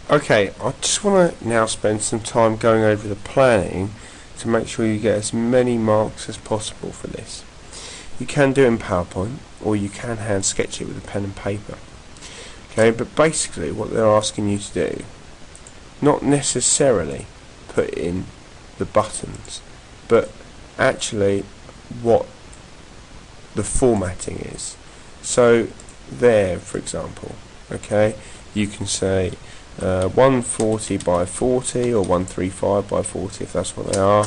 Okay, I just want to now spend some time going over the planning to make sure you get as many marks as possible for this. You can do it in PowerPoint, or you can hand sketch it with a pen and paper. Okay, but basically what they're asking you to do, not necessarily put in the buttons, but actually what the formatting is. So there, for example, okay, you can say 140 by 40 or 135 by 40 if that's what they are.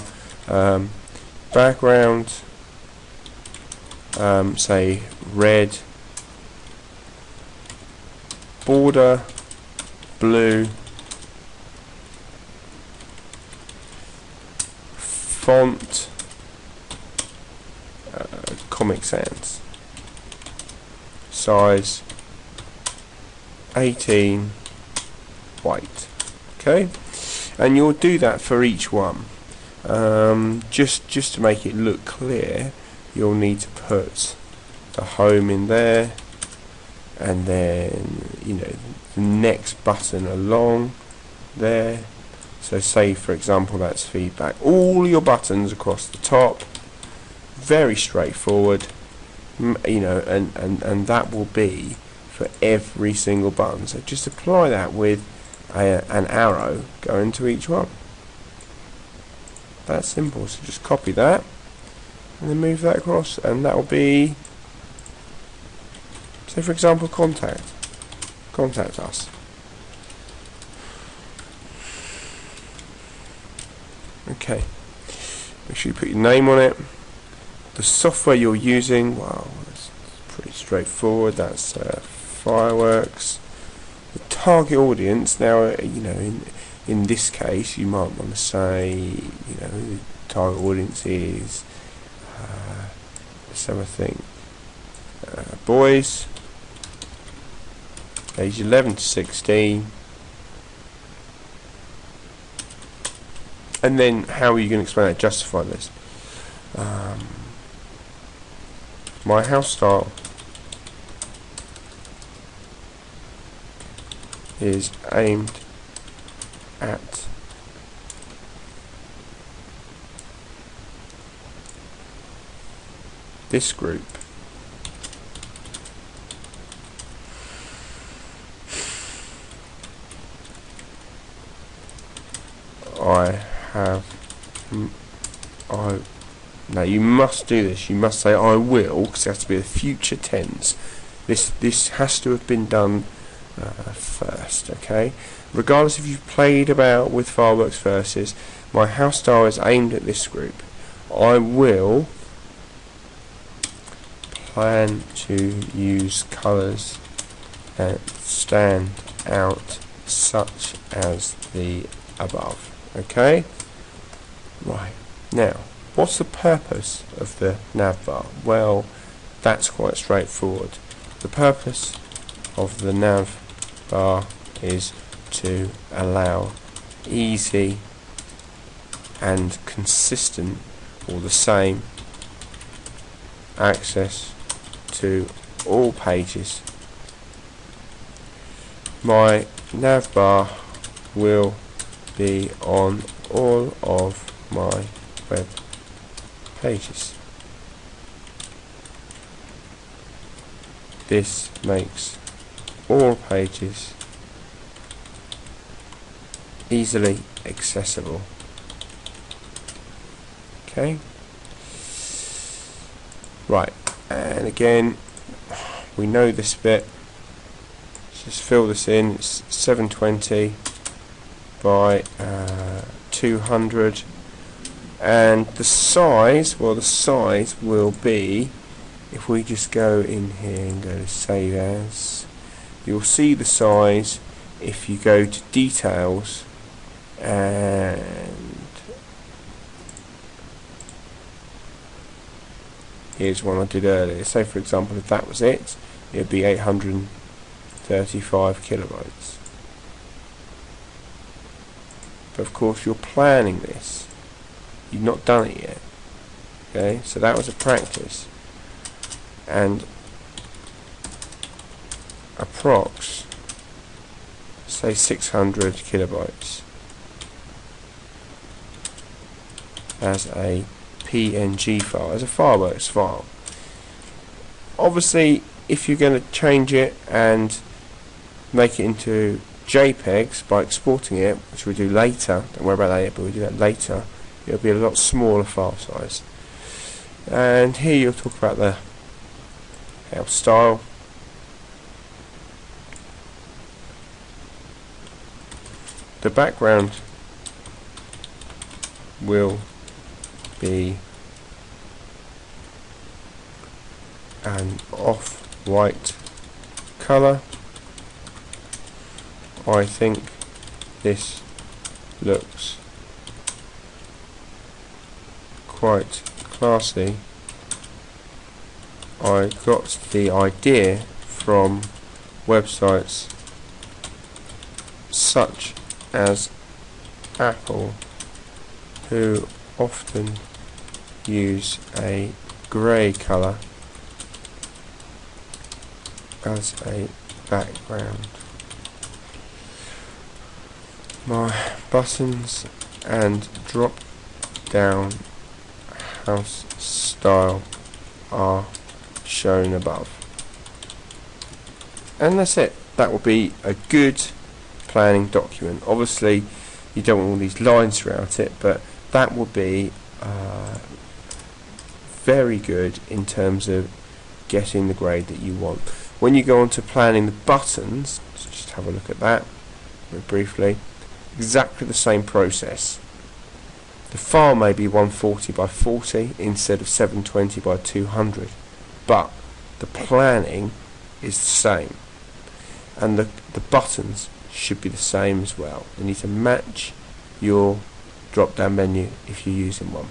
Background, say red, border blue, font Comic Sans, size 18, white. Okay, and you'll do that for each one. Just to make it look clear, you'll need to put the home in there, and then the next button along there. So say for example that's feedback. All your buttons across the top, very straightforward, and that will be for every single button. So just apply that with an arrow going to each one. That's simple. So just copy that and then move that across, and that will be, say for example, contact us. Okay, make sure you put your name on it. The software you're using, well, it's pretty straightforward. That's Fireworks. The target audience, now in this case you might want to say the target audience is let's have a think, boys age 11 to 16. And then how are you going to explain that, justify this? My house style is aimed at this group. Now you must do this. You must say I will, because it has to be a future tense. This has to have been done first. Okay. Regardless if you've played about with Fireworks versus, my house style is aimed at this group. I will plan to use colours that stand out, such as the above. Okay. Right. Now, what's the purpose of the nav bar? Well, that's quite straightforward. The purpose of the nav bar is to allow easy and consistent, or the same, access to all pages. My nav bar will be on all of my web pages. This makes all pages easily accessible. Okay. Right, and again, we know this bit. Just fill this in. It's 720 by 200, and the size, well, the size will be, if we just go in here and go to save as, you'll see the size if you go to details, and here's one I did earlier. Say for example if that was it, it'd be 835 kilobytes. But of course you're planning this, you've not done it yet. Okay, so that was a practice, and approx say 600 kilobytes as a PNG file, as a fireworks file. Obviously, if you're going to change it and make it into JPEGs by exporting it, which we'll do later, don't worry about that yet, but we'll do that later, it'll be a lot smaller file size. And here you'll talk about the house style. The background will be an off-white colour. I think this looks quite classy. I got the idea from websites such as Apple, who often use a grey colour as a background. My buttons and drop down house style are shown above. And that's it. That will be a good planning document. Obviously you don't want all these lines throughout it, but that will be very good in terms of getting the grade that you want. When you go on to planning the buttons, let's just have a look at that very briefly. Exactly the same process. The file may be 140 by 40 instead of 720 by 200, but the planning is the same, and the buttons should be the same as well. You need to match your drop down menu if you're using one.